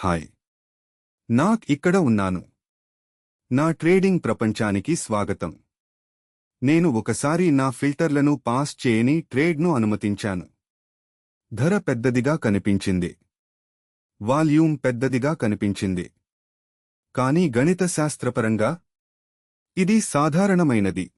Hi, ఇక్కడ ఉన్నాను. నా ట్రేడింగ్ ప్రపంచానికి స్వాగతం. నేను ఒకసారి నా ఫిల్టర్లను పాస్ చేయని ట్రేడ్ను అనుమతించాను. ధర పెద్దదిగా కనిపించింది. వాల్యూమ్ పెద్దదిగా కనిపించింది. కానీ గణితశాస్త్రపరంగా ఇది సాధారణమైనది.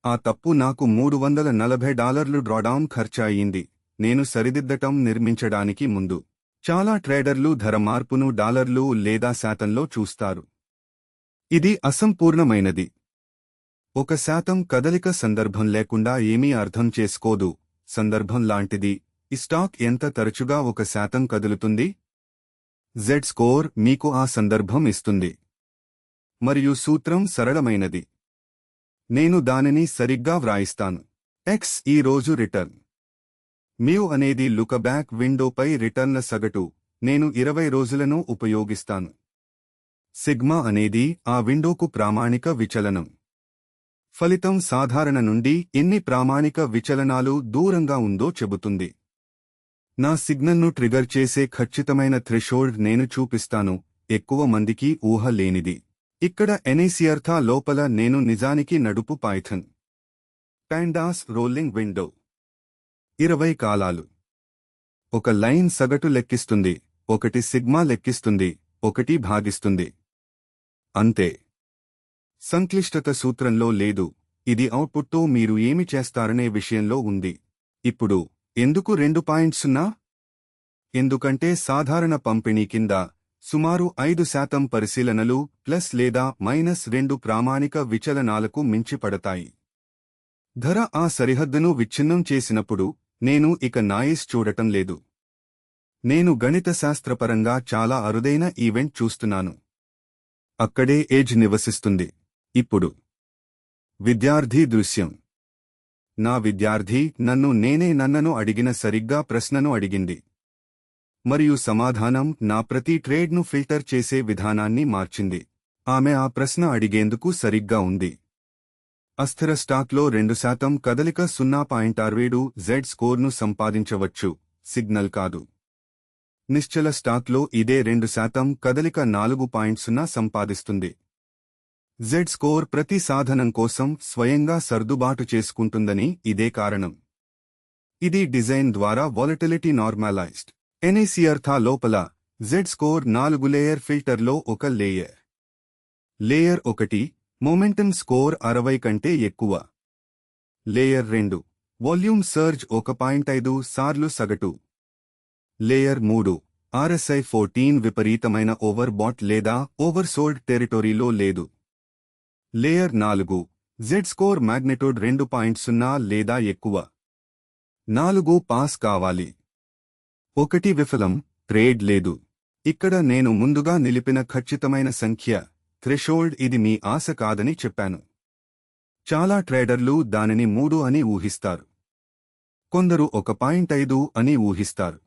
ఆ తప్పు నాకు $340 డ్రాడౌన్ ఖర్చయింది. నేను సరిదిద్దటం నిర్మించడానికి ముందు. చాలా ట్రేడర్లు ధర మార్పును డాలర్లు లేదా శాతంలో చూస్తారు. ఇది అసంపూర్ణమైనది. 1% కదలిక సందర్భం లేకుండా ఏమీ అర్థం చేసుకోదు. సందర్భం లాంటిది. ఈ స్టాక్ ఎంత తరచుగా 1% కదులుతుంది? జెడ్ స్కోర్ మీకు ఆ సందర్భం ఇస్తుంది. మరియు సూత్రం సరళమైనది. నేను దానిని సరిగ్గా వ్రాయిస్తాను. ఎక్స్ ఈ రోజు రిటర్న్. మ్యూ అనేది లుకబ్యాక్ విండోపై రిటర్న్ల సగటు. నేను 20 రోజులను ఉపయోగిస్తాను. సిగ్మా అనేది ఆ విండోకు ప్రామాణిక విచలనం. ఫలితం సాధారణ నుండి ఎన్ని ప్రామాణిక విచలనాలు దూరంగా ఉందో చెబుతుంది. నా సిగ్నల్ను ట్రిగర్ చేసే ఖచ్చితమైన థ్రెషోల్డ్ నేను చూపిస్తాను. ఎక్కువ మందికి ఊహ లేనిది. ఇక్కడ ఎనేసియర్థ లోపల నేను నిజానికి నడుపు పైథన్. పాండాస్ రోలింగ్ విండో 20 కాలాలు. ఒక లైన్ సగటు లెక్కిస్తుంది, ఒకటి సిగ్మా లెక్కిస్తుంది, ఒకటి భాగిస్తుంది. అంతే. సంక్లిష్టత సూత్రంలో లేదు. ఇది అవుట్పుట్తో మీరు ఏమి చేస్తారనే విషయంలో ఉంది. ఇప్పుడు ఎందుకు 2.0? ఎందుకంటే సాధారణ పంపిణీ కింద సుమారు 5% పరిశీలనలు ప్లస్ లేదా -2 ప్రామాణిక విచలనాలకు మించి పడతాయి. ధర ఆ సరిహద్దును విచ్ఛిన్నం చేసినప్పుడు నేను ఇక నాయిస్ చూడటం లేదు. నేను గణితశాస్త్రపరంగా చాలా అరుదైన ఈవెంట్ చూస్తున్నాను. అక్కడే ఎడ్జ్ నివసిస్తుంది. ఇప్పుడు విద్యార్థి దృశ్యం. నా విద్యార్థి నన్ను అడిగిన సరిగ్గా ప్రశ్నను అడిగింది. మరియు సమాధానం నా ప్రతి ట్రేడ్ను ఫిల్టర్ చేసే విధానాన్ని మార్చింది. ఆమె ఆ ప్రశ్న అడిగేందుకు సరిగ్గా ఉంది. అస్థిర స్టాక్లో 2% కదలిక 0.67 జెడ్ స్కోర్ను సంపాదించవచ్చు, సిగ్నల్ కాదు. నిశ్చల స్టాక్లో ఇదే 2% కదలిక 4.0 సంపాదిస్తుంది. జెడ్ స్కోర్ ప్రతి సాధనం కోసం స్వయంగా సర్దుబాటు చేసుకుంటుందని ఇదే కారణం. ఇది డిజైన్ ద్వారా వాలటిలిటీ నార్మలైజ్డ్. ఎనేసియర్థ లోపల జెడ్ స్కోర్ 4 లేయర్ ఫిల్టర్లో ఒక లేయర్. లేయర్ 1 మొమెంటమ్ స్కోర్ 60 కంటే ఎక్కువ. లేయర్ 2 వాల్యూమ్ సర్జ్ 1.5 సార్లు సగటు. లేయర్ 3 RSI 14 విపరీతమైన ఓవర్బాట్ లేదా ఓవర్సోల్డ్ టెరిటోరీలో లేదు. లేయర్ 4 జెడ్ స్కోర్ మాగ్నిట్యూడ్ 2.0 లేదా ఎక్కువ. 4 పాస్ కావాలి. 1 విఫలం, ట్రేడ్ లేదు. ఇక్కడ నేను ముందుగా నిలిపిన ఖచ్చితమైన సంఖ్య థ్రెషోల్డ్. ఇది మీ ఆశ కాదని చెప్పాను. చాలా ట్రేడర్లు దానిని 3 అని ఊహిస్తారు. కొందరు 1.5 అని ఊహిస్తారు.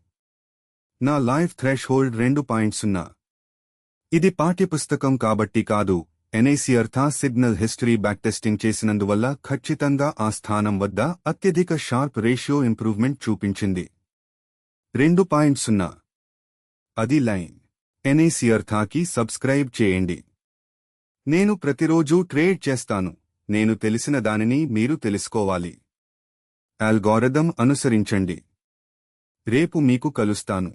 నా లైఫ్ థ్రెషోల్డ్ 2.0. ఇది పాఠ్యపుస్తకం కాబట్టి కాదు. ఎనేసియర్థ సిగ్నల్ హిస్టరీ బ్యాక్టెస్టింగ్ చేసినందువల్ల ఖచ్చితంగా ఆ స్థానం వద్ద అత్యధిక షార్ప్ రేషియో ఇంప్రూవ్మెంట్ చూపించింది. 2.0. అది లైన్. ఎనేసియర్థకి సబ్స్క్రైబ్ చేయండి. నేను ప్రతిరోజూ ట్రేడ్ చేస్తాను. నేను తెలిసిన దానిని మీరు తెలుసుకోవాలి. అల్గోరిథం అనుసరించండి. రేపు మీకు కలుస్తాను.